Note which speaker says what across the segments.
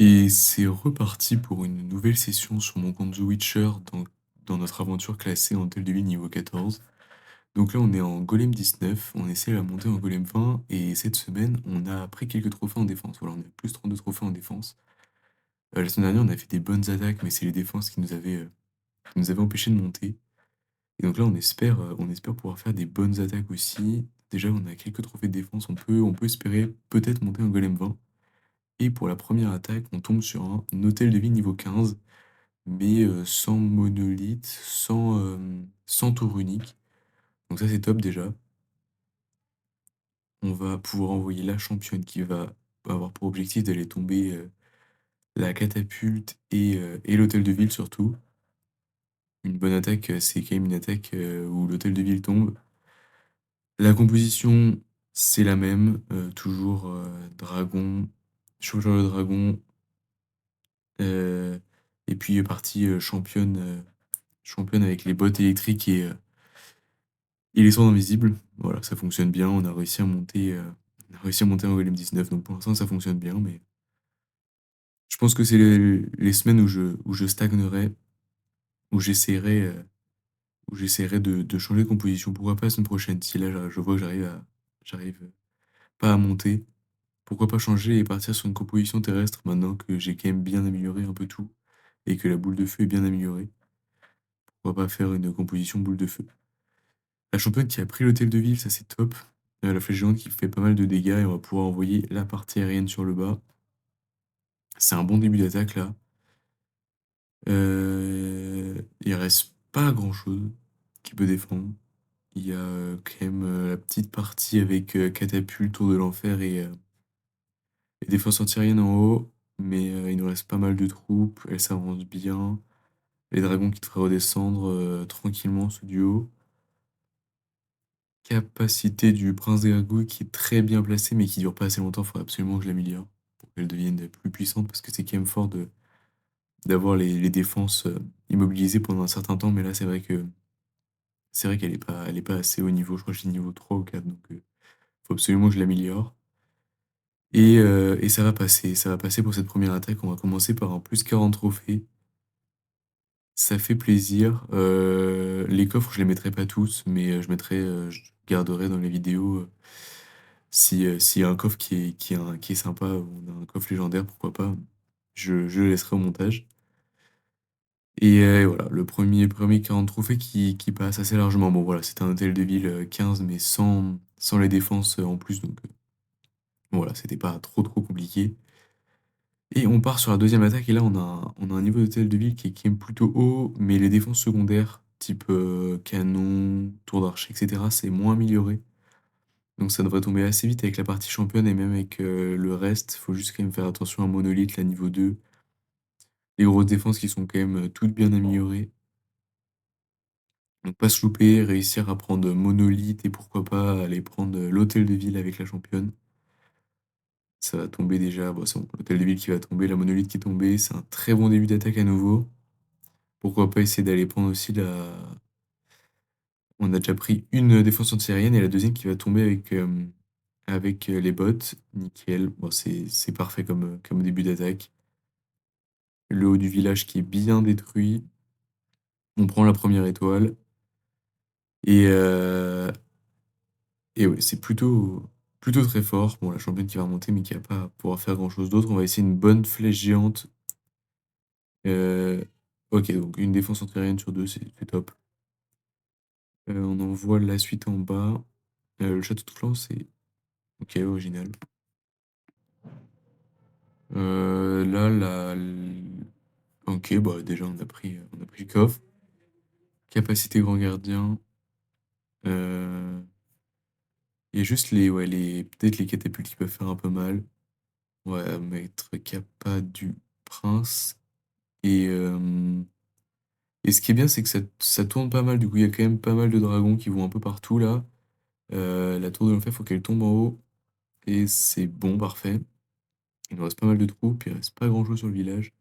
Speaker 1: Et c'est reparti pour une nouvelle session sur mon compte The Witcher dans notre aventure classée en hôtel de ville niveau 14. Donc là, on est en Golem 19, on essaie la montée en Golem 20, et cette semaine, on a pris quelques trophées en défense. Voilà, on a plus 32 trophées en défense. La semaine dernière, on a fait des bonnes attaques, mais c'est les défenses qui nous avaient empêché de monter. Et donc là, on espère pouvoir faire des bonnes attaques aussi. Déjà, on a quelques trophées de défense, on peut espérer peut-être monter en Golem 20. Et pour la première attaque, on tombe sur un hôtel de ville niveau 15, mais sans monolithe, sans tour unique. Donc ça, c'est top déjà. On va pouvoir envoyer la championne qui va avoir pour objectif d'aller tomber la catapulte et l'hôtel de ville surtout. Une bonne attaque, c'est quand même une attaque où l'hôtel de ville tombe. La composition, c'est la même, toujours dragon, chevaucheur de dragon, euh, et puis partie championne avec les bottes électriques et les sondes invisibles. Voilà, ça fonctionne bien. On a réussi à monter un Golem 19, donc pour l'instant ça fonctionne bien, mais je pense que c'est les semaines où je stagnerai, où j'essaierai de changer de composition. Pourquoi pas la semaine prochaine, si là je vois que j'arrive pas à monter. Pourquoi pas changer et partir sur une composition terrestre maintenant que j'ai quand même bien amélioré un peu tout et que la boule de feu est bien améliorée. Pourquoi pas faire une composition boule de feu. La championne qui a pris l'hôtel de ville, ça c'est top. La flèche géante qui fait pas mal de dégâts et on va pouvoir envoyer la partie aérienne sur le bas. C'est un bon début d'attaque là. Il reste pas grand chose qui peut défendre. Il y a quand même la petite partie avec catapulte, tour de l'enfer et défense antiaérienne en haut. Mais il nous reste pas mal de troupes, elles s'avancent bien. Les dragons qui devraient redescendre tranquillement sous du haut. Capacité du prince des gargouilles qui est très bien placée mais qui dure pas assez longtemps, il faudrait absolument que je l'améliore pour qu'elle devienne plus puissante parce que c'est quand même fort d'avoir les défenses immobilisées pendant un certain temps, mais là c'est vrai qu'elle est pas assez haut niveau, je crois que j'ai niveau 3 ou 4, donc faut absolument que je l'améliore. Et ça va passer pour cette première attaque, on va commencer par un plus 40 trophées. Ça fait plaisir. Les coffres, je les mettrai pas tous, mais je garderai dans les vidéos. S'il y a un coffre qui est sympa, ou on a un coffre légendaire, pourquoi pas, je le laisserai au montage. Et voilà, le premier 40 trophées qui passe assez largement. Bon voilà, c'était un hôtel de ville 15, mais sans les défenses en plus, donc voilà, c'était pas trop trop compliqué. Et on part sur la deuxième attaque, et là on a un niveau d'hôtel de ville qui est plutôt haut, mais les défenses secondaires, type canon, tour d'archer, etc., c'est moins amélioré. Donc ça devrait tomber assez vite avec la partie championne et même avec le reste. Faut juste quand même faire attention à Monolith, la niveau 2. Les grosses défenses qui sont quand même toutes bien améliorées. Donc pas se louper, réussir à prendre Monolith et pourquoi pas aller prendre l'hôtel de ville avec la championne. Ça va tomber déjà. Bon, c'est bon, l'hôtel de ville qui va tomber, la Monolith qui est tombée. C'est un très bon début d'attaque à nouveau. Pourquoi pas essayer d'aller prendre aussi la. On a déjà pris une défense antiaérienne et la deuxième qui va tomber avec les bots. Nickel. Bon, c'est parfait comme début d'attaque. Le haut du village qui est bien détruit. On prend la première étoile. Et, euh, et ouais, c'est plutôt très fort. Bon, la championne qui va remonter, mais qui va pas pouvoir faire grand-chose d'autre. On va essayer une bonne flèche géante. Euh, ok, donc une défense antiaérienne sur deux, c'est top. On envoie la suite en bas. Le château de flanc, c'est ok, original. Là, ok, bah déjà on a pris le coffre. Capacité grand gardien. Euh, Il y a juste peut-être les catapultes qui peuvent faire un peu mal. On va mettre Kappa du prince. Et, euh, et ce qui est bien, c'est que ça tourne pas mal. Du coup, il y a quand même pas mal de dragons qui vont un peu partout là. La tour de l'enfer, faut qu'elle tombe en haut. Et c'est bon, parfait. Il nous reste pas mal de troupes, il reste pas grand-chose sur le village.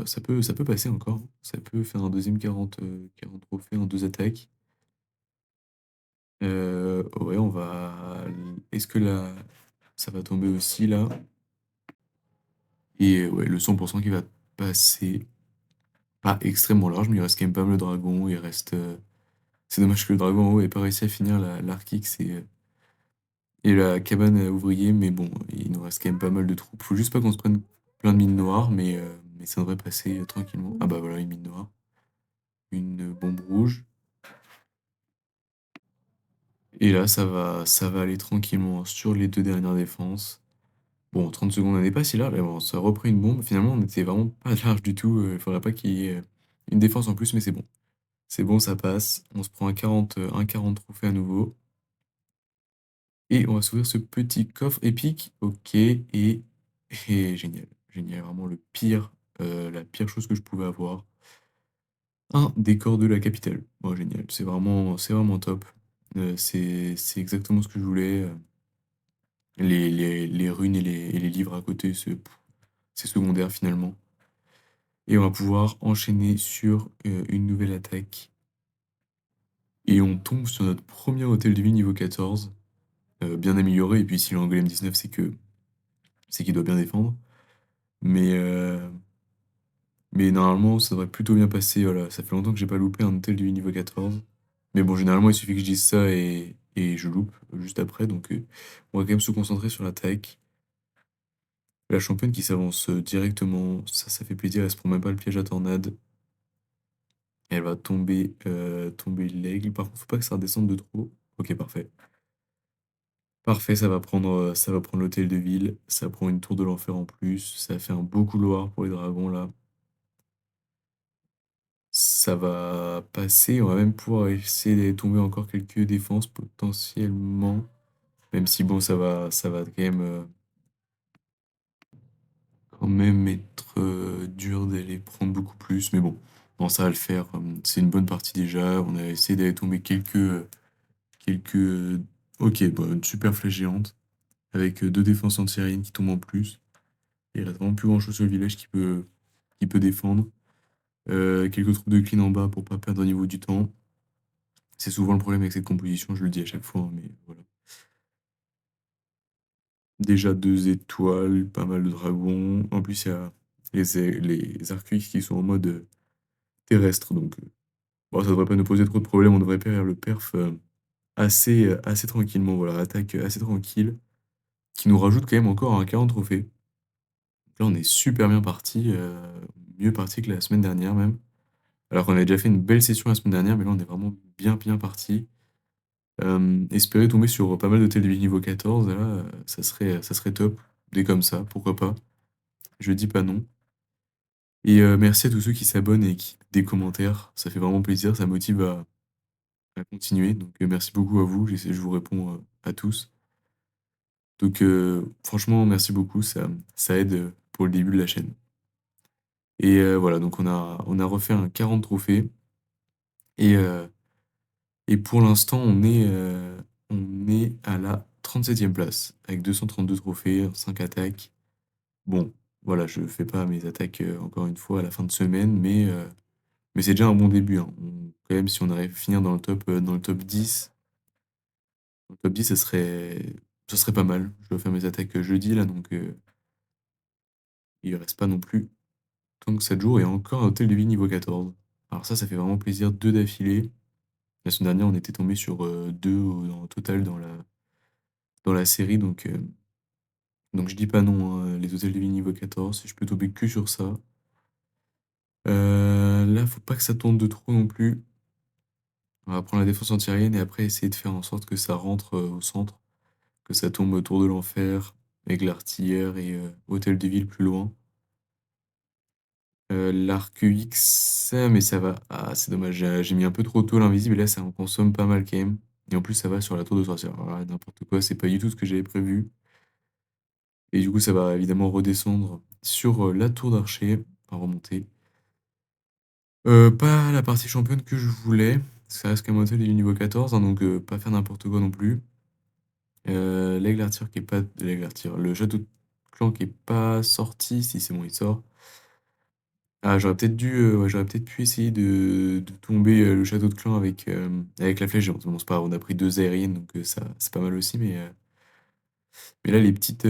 Speaker 1: Ça peut passer encore. Ça peut faire un deuxième 40 trophées en deux attaques. Ouais, on va. Est-ce que là, ça va tomber aussi là? Et ouais, le 100% qui va passer, pas extrêmement large, mais il reste quand même pas mal de dragons. Il reste. C'est dommage que le dragon en haut ait pas réussi à finir l'arc X et la cabane à ouvriers, mais bon, il nous reste quand même pas mal de troupes. Faut juste pas qu'on se prenne plein de mines noires, mais ça devrait passer tranquillement. Ah bah voilà, une mine noire. Une bombe rouge. Et là, ça va aller tranquillement sur les deux dernières défenses. Bon, 30 secondes, on n'est pas si large. Bon, ça a repris une bombe. Finalement, on n'était vraiment pas large du tout. Il faudrait pas qu'il y ait une défense en plus, mais c'est bon. C'est bon, ça passe. On se prend un 40 trophées à nouveau. Et on va s'ouvrir ce petit coffre épique. Ok, et génial. Génial, vraiment la pire chose que je pouvais avoir. Un décor de la capitale. Bon, génial. C'est vraiment top. C'est exactement ce que je voulais. Les runes et les livres à côté, c'est secondaire finalement. Et on va pouvoir enchaîner sur une nouvelle attaque. Et on tombe sur notre premier hôtel de vie niveau 14, bien amélioré. Et puis s'il est en golem 19, c'est qu'il doit bien défendre. Mais, euh, mais normalement, ça devrait plutôt bien passer. Voilà, ça fait longtemps que j'ai pas loupé un hôtel de vie niveau 14. Mais bon, généralement, il suffit que je dise ça et je loupe juste après. Donc on va quand même se concentrer sur l'attaque. La championne qui s'avance directement, ça fait plaisir, elle se prend même pas le piège à tornade. Elle va tomber l'aigle. Par contre, faut pas que ça redescende de trop. Ok, parfait. Parfait, ça va prendre l'hôtel de ville. Ça prend une tour de l'enfer en plus. Ça fait un beau couloir pour les dragons là. Ça va passer. On va même pouvoir essayer d'aller tomber encore quelques défenses potentiellement. Même si bon, ça va quand même être dur d'aller prendre beaucoup plus. Mais bon, bon, ça va le faire. C'est une bonne partie déjà. On a essayé d'aller tomber quelques. Ok, bon, une super flèche géante avec deux défenses anti-aériennes qui tombent en plus. Et il reste vraiment plus grand-chose sur le village qui peut défendre. Quelques troupes de clean en bas pour pas perdre au niveau du temps. C'est souvent le problème avec cette composition, je le dis à chaque fois, hein, mais voilà. Déjà 2 étoiles, pas mal de dragons. En plus, il y a les arcueils qui sont en mode terrestre, donc bon, ça devrait pas nous poser trop de problèmes. On devrait faire le perf assez tranquillement. Voilà, attaque assez tranquille, qui nous rajoute quand même encore un 40 trophées. Là, on est super bien parti, mieux parti que la semaine dernière même. Alors qu'on avait déjà fait une belle session la semaine dernière, mais là, on est vraiment bien, bien parti. Espérer tomber sur pas mal d'hôtels de ville niveau 14, là, ça serait top. Dès comme ça, pourquoi pas. Je dis pas non. Et merci à tous ceux qui s'abonnent et qui des commentaires. Ça fait vraiment plaisir, ça motive à continuer. Donc merci beaucoup à vous, je vous réponds à tous. Donc franchement, merci beaucoup, ça aide pour le début de la chaîne. Et voilà, donc on a refait un 40 trophées. Et, et pour l'instant, on est à la 37e place, avec 232 trophées, 5 attaques. Bon, voilà, je fais pas mes attaques encore une fois à la fin de semaine, mais c'est déjà un bon début, hein. Quand même, si on arrive à finir dans le top 10, dans le top 10, ça serait pas mal. Je dois faire mes attaques jeudi, là, donc il reste pas non plus tant que 7 jours, et encore un hôtel de vie niveau 14. Alors ça fait vraiment plaisir, deux d'affilée. La semaine dernière, on était tombé sur deux au total dans la série, donc je dis pas non, hein, les hôtels de vie niveau 14, si je peux tomber que sur ça. Là, faut pas que ça tourne de trop non plus. On va prendre la défense antiaérienne et après essayer de faire en sorte que ça rentre au centre, que ça tombe autour de l'enfer, avec l'artillère et hôtel de ville plus loin. L'arc X, mais ça va. Ah, c'est dommage, j'ai mis un peu trop tôt l'invisible et là ça en consomme pas mal quand même. Et en plus, ça va sur la tour de sorcière. Alors là, n'importe quoi, c'est pas du tout ce que j'avais prévu. Et du coup, ça va évidemment redescendre sur la tour d'archer, enfin remonter. Pas la partie championne que je voulais. Ça reste qu'un hôtel du niveau 14, hein, donc pas faire n'importe quoi non plus. L'aigle artilleur qui est pas. L'aigle artilleur. Le château de clan qui est pas sorti. Si c'est bon, il sort. Ah, j'aurais peut-être pu essayer de tomber le château de clan avec la flèche géante. Bon, c'est pas grave, on a pris deux aériennes, donc ça, c'est pas mal aussi. Mais là, les petites.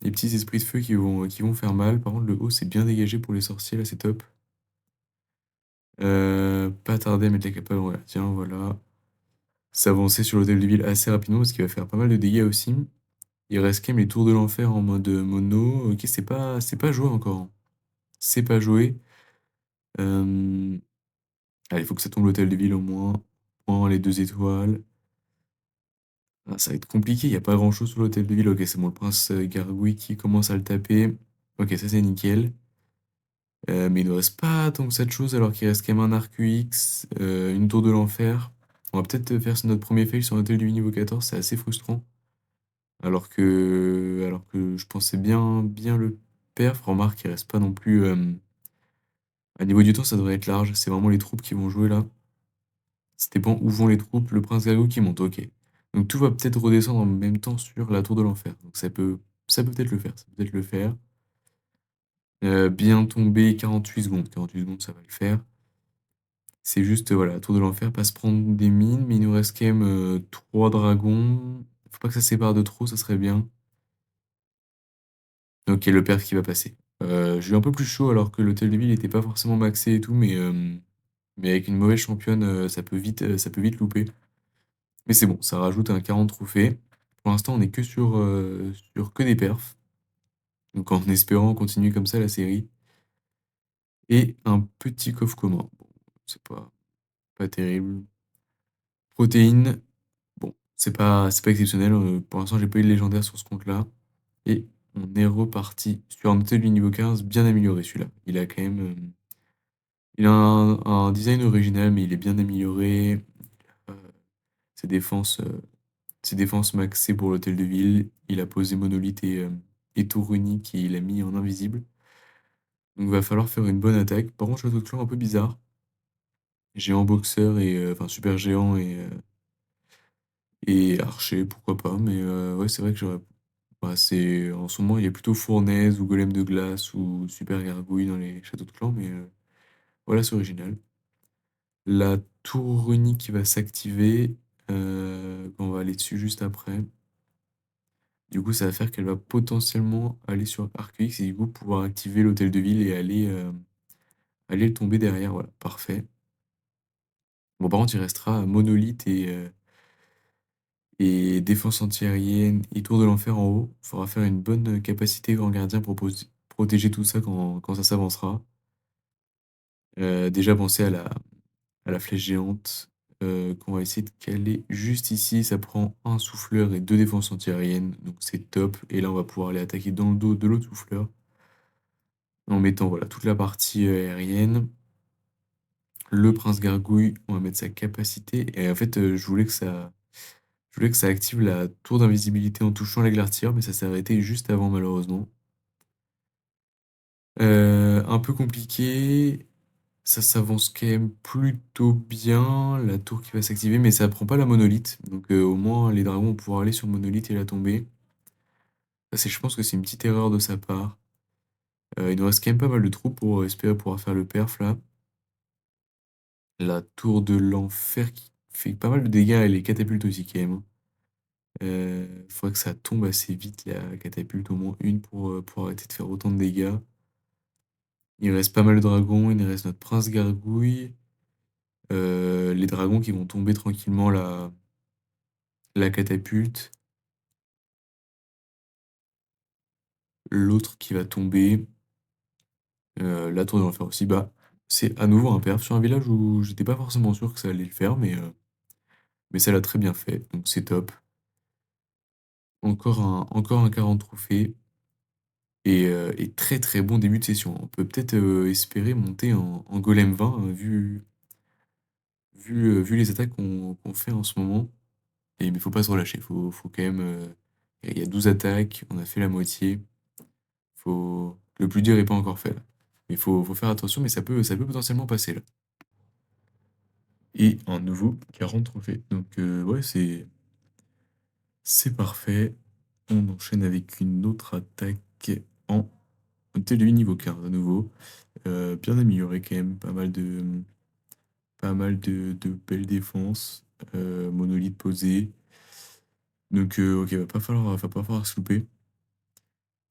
Speaker 1: les petits esprits de feu qui vont faire mal. Par contre, le haut, c'est bien dégagé pour les sorciers, là, c'est top. Pas tarder à mettre la capable, voilà, tiens, voilà. S'avancer sur l'hôtel de ville assez rapidement parce qu'il va faire pas mal de dégâts aussi. Il reste quand même les tours de l'enfer en mode mono. Ok, c'est pas joué encore, hein. C'est pas joué. Euh, Allez, il faut que ça tombe l'hôtel de ville au moins. Prends les 2 étoiles. Ah, ça va être compliqué, il n'y a pas grand-chose sur l'hôtel de ville. Ok, c'est bon, le prince Gargouille qui commence à le taper. Ok, ça c'est nickel. Mais il ne reste pas tant que ça de choses alors qu'il reste quand même un arc UX, une tour de l'enfer. On va peut-être faire notre premier fail sur un hôtel du niveau 14, c'est assez frustrant. Alors que je pensais bien le perf. Remarque, il reste pas non plus. À niveau du temps, ça devrait être large. C'est vraiment les troupes qui vont jouer là. Ça dépend où vont les troupes. Le prince Gargouille qui monte, ok. Donc tout va peut-être redescendre en même temps sur la tour de l'enfer. Donc ça peut peut-être le faire. Ça peut peut-être le faire. Bien tomber 48 secondes. 48 secondes, ça va le faire. C'est juste, voilà, la tour de l'enfer, pas se prendre des mines, mais il nous reste quand même 3 dragons. Faut pas que ça se sépare de trop, ça serait bien. Ok, le perf qui va passer. J'ai eu un peu plus chaud alors que l'hôtel de ville n'était pas forcément maxé et tout, mais avec une mauvaise championne, ça peut vite louper. Mais c'est bon, ça rajoute un 40 trophées. Pour l'instant, on est que sur que des perfs. Donc en espérant continuer comme ça la série. Et un petit coffre commun. Bon, c'est pas terrible. Protéines, bon, c'est pas exceptionnel. Pour l'instant, j'ai pas eu de légendaire sur ce compte-là. Et on est reparti sur un hôtel du niveau 15 bien amélioré celui-là. Il a un design original, mais il est bien amélioré. Euh, ses défenses, euh, ses défenses maxées pour l'hôtel de ville. Il a posé monolithe et tour unique et il a mis en invisible. Donc va falloir faire une bonne attaque. Par contre, château de clan un peu bizarre. Géant boxeur enfin super géant et archer, pourquoi pas. Mais ouais, c'est vrai que j'aurais. Bah, en ce moment, il y a plutôt fournaise ou golem de glace ou super gargouille dans les châteaux de clan, mais voilà, c'est original. La tour runique qui va s'activer, on va aller dessus juste après. Du coup, ça va faire qu'elle va potentiellement aller sur Arc-X et du coup pouvoir activer l'hôtel de ville et aller le tomber derrière. Voilà, parfait. Bon, par contre, il restera monolithe et défense antiaérienne et tour de l'enfer en haut. Il faudra faire une bonne capacité grand gardien pour protéger tout ça quand ça s'avancera. Déjà penser à la flèche géante qu'on va essayer de caler juste ici. Ça prend un souffleur et 2 défenses antiaériennes, donc c'est top. Et là, on va pouvoir aller attaquer dans le dos de l'autre souffleur en mettant voilà, toute la partie aérienne. Le prince gargouille, on va mettre sa capacité. Et en fait, je voulais que ça active la tour d'invisibilité en touchant l'éclaireur, mais ça s'est arrêté juste avant, malheureusement. Un peu compliqué. Ça s'avance quand même plutôt bien, la tour qui va s'activer, mais ça prend pas la monolithe. Donc au moins les dragons vont pouvoir aller sur monolithe et la tomber. Je pense que c'est une petite erreur de sa part. Il nous reste quand même pas mal de troupes pour espérer pouvoir faire le perf là. La tour de l'enfer qui fait pas mal de dégâts et les catapultes aussi quand même, hein. Faudrait que ça tombe assez vite la catapulte, au moins une pour arrêter de faire autant de dégâts. Il reste pas mal de dragons, il reste notre prince gargouille. Les dragons qui vont tomber tranquillement la catapulte. L'autre qui va tomber. La tour de l'enfer aussi. Bah, c'est à nouveau un perf sur un village où j'étais pas forcément sûr que ça allait le faire, mais ça l'a très bien fait, donc c'est top. Encore un 40 trophées et très très bon début de session. On peut peut-être espérer monter en golem 20 hein, vu les attaques qu'on fait en ce moment. Mais faut pas se relâcher, faut quand même. Il y a 12 attaques, on a fait la moitié. Le plus dur est pas encore fait là. Mais faut faire attention, mais ça peut potentiellement passer là. Et un nouveau 40 trophées. Donc ouais, c'est parfait. On enchaîne avec une autre attaque en TLU niveau 15 à nouveau. Bien amélioré quand même, pas mal de belles défenses. Monolithe posé. Donc ok, va pas falloir se louper.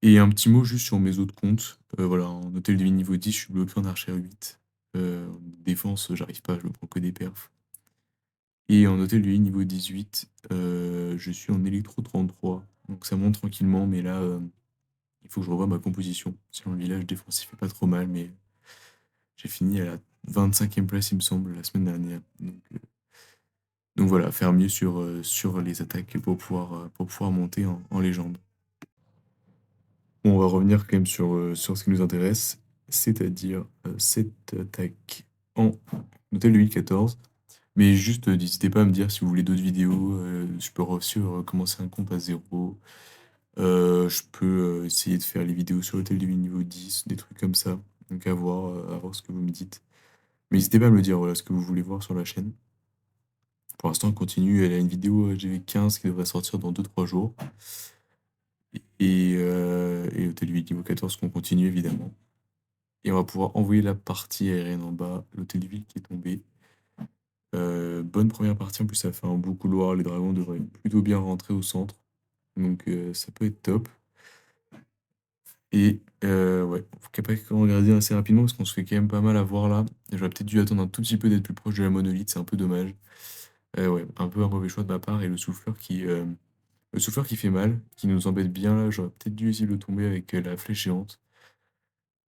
Speaker 1: Et un petit mot juste sur mes autres comptes. Voilà, en hôtel de vie niveau 10, je suis bloqué en archer 8. En défense, j'arrive pas, je me prends que des perfs. Et en hôtel de vie niveau 18, je suis en électro 33. Donc ça monte tranquillement, mais là, il faut que je revoie ma composition. Sinon, le village défensif est pas trop mal, mais j'ai fini à la 25e place, il me semble, la semaine dernière. Donc voilà, faire mieux sur les attaques pour pouvoir monter en légende. Bon, on va revenir quand même sur ce qui nous intéresse, c'est-à-dire cette attaque en hôtel de 1014. Mais juste, n'hésitez pas à me dire si vous voulez d'autres vidéos. Je peux aussi recommencer un compte à zéro. Je peux essayer de faire les vidéos sur l'hôtel de ville niveau 10, des trucs comme ça. Donc à voir ce que vous me dites. Mais n'hésitez pas à me le dire, voilà, ce que vous voulez voir sur la chaîne. Pour l'instant, on continue. Elle a une vidéo GV15 qui devrait sortir dans 2 3 jours. Et hôtel de ville niveau 14 qu'on continue évidemment. Et on va pouvoir envoyer la partie aérienne en bas, l'hôtel de ville qui est tombé. Bonne première partie, en plus ça fait un beau couloir, les dragons devraient plutôt bien rentrer au centre. Donc ça peut être top. Et ouais, faut pas qu'on regarde assez rapidement parce qu'on se fait quand même pas mal à voir là. Et j'aurais peut-être dû attendre un tout petit peu d'être plus proche de la monolithe, c'est un peu dommage. Ouais, un peu un mauvais choix de ma part. Et le souffleur qui fait mal, qui nous embête bien là, j'aurais peut-être dû essayer de le tomber avec la flèche géante.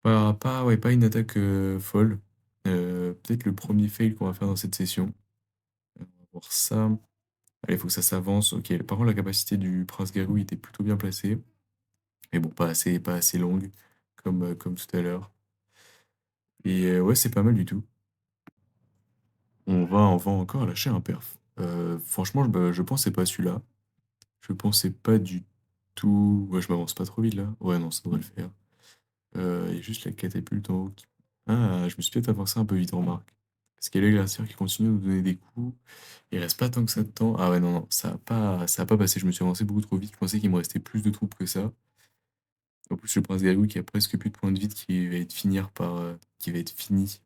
Speaker 1: Ouais, pas une attaque folle. Peut-être le premier fail qu'on va faire dans cette session. On va voir ça. Allez, il faut que ça s'avance. Ok, par contre, la capacité du Prince Garou était plutôt bien placée. Mais bon, pas assez longue, comme tout à l'heure. Et ouais, c'est pas mal du tout. On va encore lâcher un perf. Franchement, je pensais pas celui-là. Je pensais pas du tout. Ouais, je m'avance pas trop vite là. Ouais, non, ça devrait le faire. Il y a juste la catapulte en haut. Ah, je me suis peut-être avancé un peu vite, remarque. Parce qu'il y a les glaciers qui continuent de nous donner des coups. Il reste pas tant que ça de temps. Ah ouais, non, non, ça a pas passé. Je me suis avancé beaucoup trop vite. Je pensais qu'il me restait plus de troupes que ça. En plus, le prince Garou qui a presque plus de points de vie, qui va être fini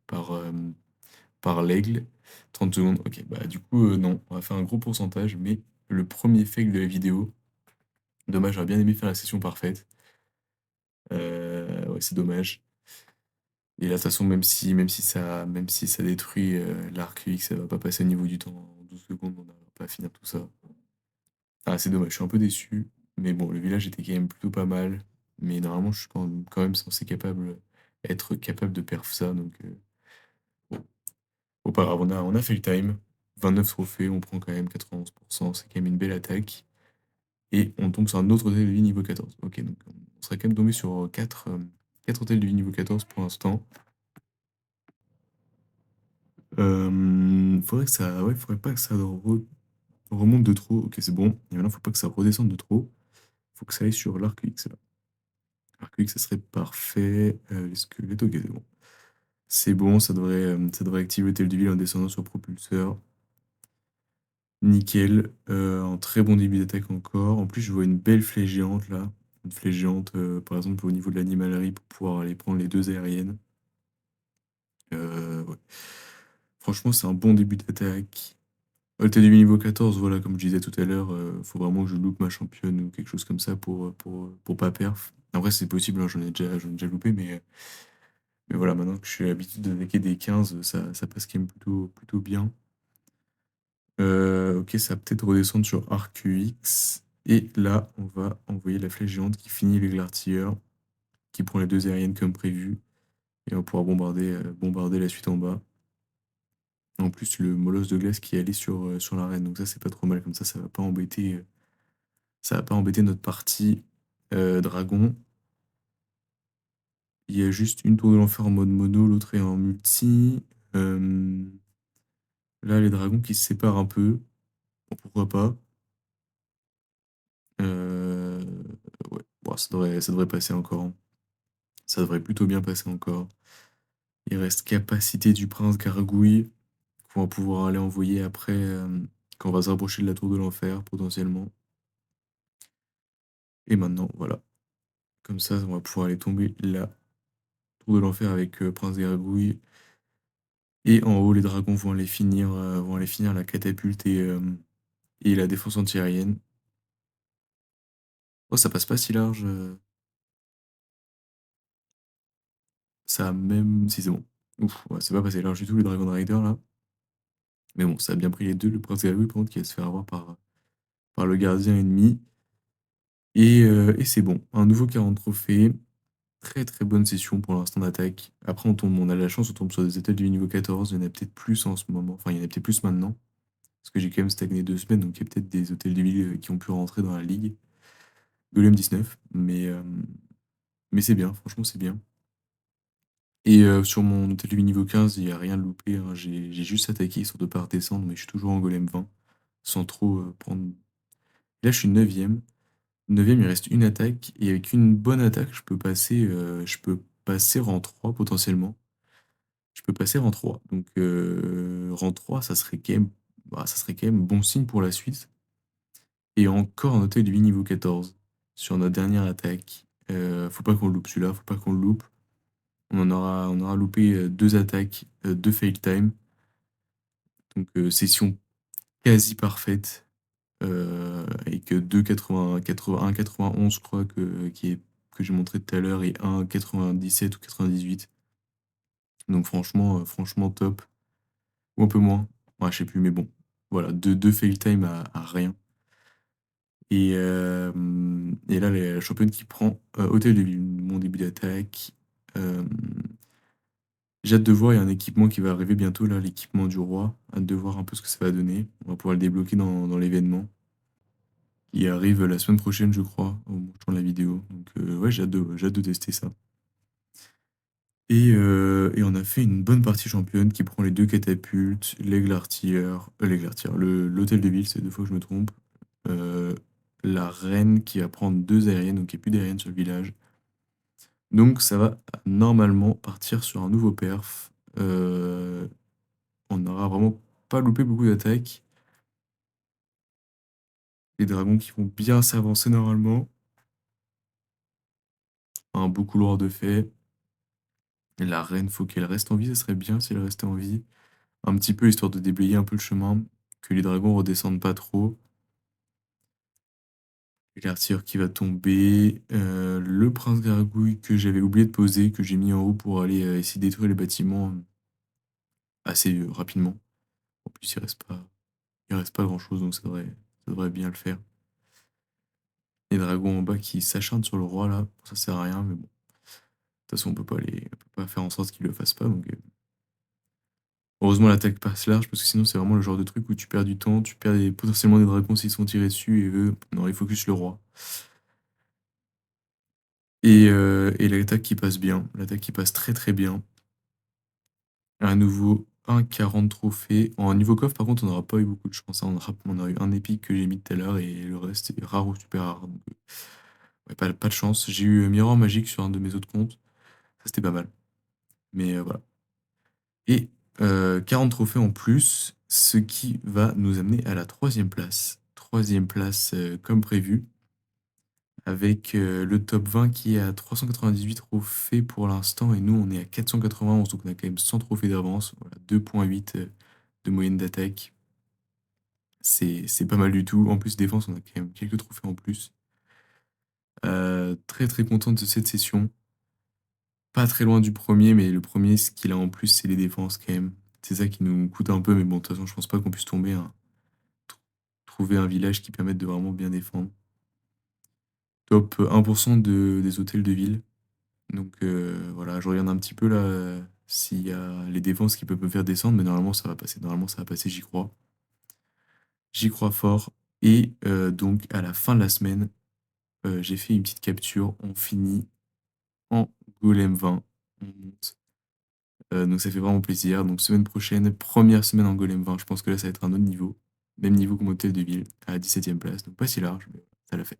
Speaker 1: par l'aigle. 30 secondes. Ok, bah du coup, non, on va faire un gros pourcentage, mais le premier fail de la vidéo. Dommage, j'aurais bien aimé faire la session parfaite. Ouais, c'est dommage. Et là, de toute façon, même si ça détruit l'arc UX, ça va pas passer au niveau du temps. En 12 secondes, on n'arrive pas à finir tout ça. Ah, c'est dommage, je suis un peu déçu. Mais bon, le village était quand même plutôt pas mal. Mais normalement, je suis quand même censé être capable de perf ça. Donc, bon, faut pas grave, on a fait le time. 29 trophées, on prend quand même 91%. C'est quand même une belle attaque. Et on tombe sur un autre hôtel de vie niveau 14. Ok, donc on serait quand même tombé sur 4 hôtels de vie niveau 14 pour l'instant. Faudrait pas que ça remonte de trop. Ok, c'est bon. Et maintenant, faut pas que ça redescende de trop. Faut que ça aille sur l'arc X là. L'arc X, ça serait parfait. Les squelettes, ok, c'est bon. C'est bon, ça devrait activer l'hôtel de ville en descendant sur propulseur. Nickel. Un très bon début d'attaque encore. En plus, je vois une belle flèche géante là. Une flèche géante, par exemple, au niveau de l'animalerie pour pouvoir aller prendre les deux aériennes. Ouais. Franchement, c'est un bon début d'attaque. T'es du niveau 14, voilà, comme je disais tout à l'heure, faut vraiment que je loupe ma championne ou quelque chose comme ça pour pas perf. Après, c'est possible, hein, j'en ai déjà loupé, mais voilà, maintenant que je suis l'habitude d'attaquer des 15, ça passe quand même plutôt bien. Ok, ça va peut-être redescendre sur ArcUX. Et là, on va envoyer la flèche géante qui finit les l'artilleur, qui prend les deux aériennes comme prévu, et on va pouvoir bombarder la suite en bas. En plus, le molosse de glace qui est allé sur l'arène, donc ça, c'est pas trop mal, comme ça va pas embêter. Ça va pas embêter notre partie dragon. Il y a juste une tour de l'enfer en mode mono, l'autre est en multi. Euh, Là, les dragons qui se séparent un peu. Bon, pourquoi pas. Euh, ouais, bon, ça devrait passer encore, hein. Ça devrait plutôt bien passer encore. Il reste capacité du prince gargouille qu'on va pouvoir aller envoyer après quand on va se rapprocher de la tour de l'enfer potentiellement. Et maintenant, voilà. Comme ça, on va pouvoir aller tomber la tour de l'enfer avec prince gargouille. Et en haut, les dragons vont aller finir la catapulte et la défense antiaérienne. Oh, ça passe pas si large. Ça a même si c'est bon. Ouf, ouais, c'est pas passé large du tout, le Dragon Rider, là. Mais bon, ça a bien pris les 2. Le Prince Garou, par contre, qui va se faire avoir par le gardien ennemi. Et c'est bon. Un nouveau 40 trophées. Très très bonne session pour l'instant d'attaque. Après, on a la chance, on tombe sur des hôtels de niveau 14. Il y en a peut-être plus en ce moment. Enfin, il y en a peut-être plus maintenant. Parce que j'ai quand même stagné 2 semaines, donc il y a peut-être des hôtels de ville qui ont pu rentrer dans la ligue. Golem 19. Mais c'est bien, franchement, c'est bien. Et sur mon hôtel de ville niveau 15, il n'y a rien de loupé, hein. J'ai juste attaqué sur de pas redescendre, mais je suis toujours en golem 20. Sans trop prendre. Là, je suis 9ème. 9ème, il reste une attaque. Et avec une bonne attaque, je peux passer rang 3 potentiellement. Je peux passer rang 3. Donc rang 3, ça serait quand même bon signe pour la suite. Et encore un hôtel de vie niveau 14 sur notre dernière attaque. Faut pas qu'on le loupe celui-là, faut pas qu'on le loupe. On aura loupé 2 attaques, 2 fail time. Donc session quasi parfaite. Avec 2 80, 81, 91, je crois, que j'ai montré tout à l'heure, et un 97 ou 98. Donc franchement top. Ou un peu moins. Ouais, je sais plus, mais bon. Voilà, deux fail time à rien. Et là, la championne qui prend Hôtel de Ville, mon début d'attaque. Euh, j'ai hâte de voir, il y a un équipement qui va arriver bientôt, là, l'équipement du roi. Hâte de voir un peu ce que ça va donner. On va pouvoir le débloquer dans l'événement. Il arrive la semaine prochaine, je crois, au moment où je tourne la vidéo. Donc ouais, j'ai hâte de tester ça. Et on a fait une bonne partie championne qui prend les 2 catapultes, l'aigle artilleur, l'hôtel de ville, c'est 2 fois que je me trompe. euh, la reine qui va prendre 2 aériennes, donc il n'y a plus d'aériennes sur le village. Donc ça va normalement partir sur un nouveau perf. On n'aura vraiment pas loupé beaucoup d'attaques. Les dragons qui vont bien s'avancer normalement. Un beau couloir de fait. La reine, faut qu'elle reste en vie, ça serait bien si elle restait en vie. Un petit peu histoire de déblayer un peu le chemin, que les dragons redescendent pas trop. L'artilleur qui va tomber. Le prince gargouille que j'avais oublié de poser, que j'ai mis en haut pour aller essayer de détruire les bâtiments assez rapidement. En plus, il reste pas grand-chose, donc ça devrait bien le faire. Les dragons en bas qui s'acharnent sur le roi, là, ça sert à rien, mais bon. De toute façon, on peut pas faire en sorte qu'ils le fassent pas, donc heureusement, l'attaque passe large, parce que sinon, c'est vraiment le genre de truc où tu perds du temps, tu perds potentiellement des dragons s'ils sont tirés dessus, et eux, non, il focus le roi. Et l'attaque qui passe bien, l'attaque qui passe très très bien. À nouveau, un 40 trophées. En niveau coffre, par contre, on n'aura pas eu beaucoup de chance, hein. On a eu un épique que j'ai mis tout à l'heure, et le reste est rare ou super rare. Donc, ouais, pas de chance. J'ai eu Miroir Magique sur un de mes autres comptes. Ça, c'était pas mal. Mais voilà. Et 40 trophées en plus, ce qui va nous amener à la 3e place. 3e place comme prévu, avec le top 20 qui est à 398 trophées pour l'instant, et nous on est à 491, donc on a quand même 100 trophées d'avance. Voilà, 2,8 de moyenne d'attaque. C'est pas mal du tout. En plus, défense, on a quand même quelques trophées en plus. Très très content de cette session. Pas très loin du premier, mais le premier, ce qu'il a en plus, c'est les défenses quand même. C'est ça qui nous coûte un peu, mais bon, de toute façon, je pense pas qu'on puisse trouver un village qui permette de vraiment bien défendre. Top 1% des hôtels de ville. Donc voilà, je regarde un petit peu là s'il y a les défenses qui peuvent me faire descendre, mais normalement ça va passer. Normalement ça va passer, j'y crois. J'y crois fort. Et donc à la fin de la semaine, j'ai fait une petite capture. On finit en Golem 20. On monte. Donc ça fait vraiment plaisir. Donc semaine prochaine, première semaine en Golem 20. Je pense que là ça va être un autre niveau. Même niveau que mon hôtel de ville, à la 17ème place. Donc pas si large, mais ça l'a fait.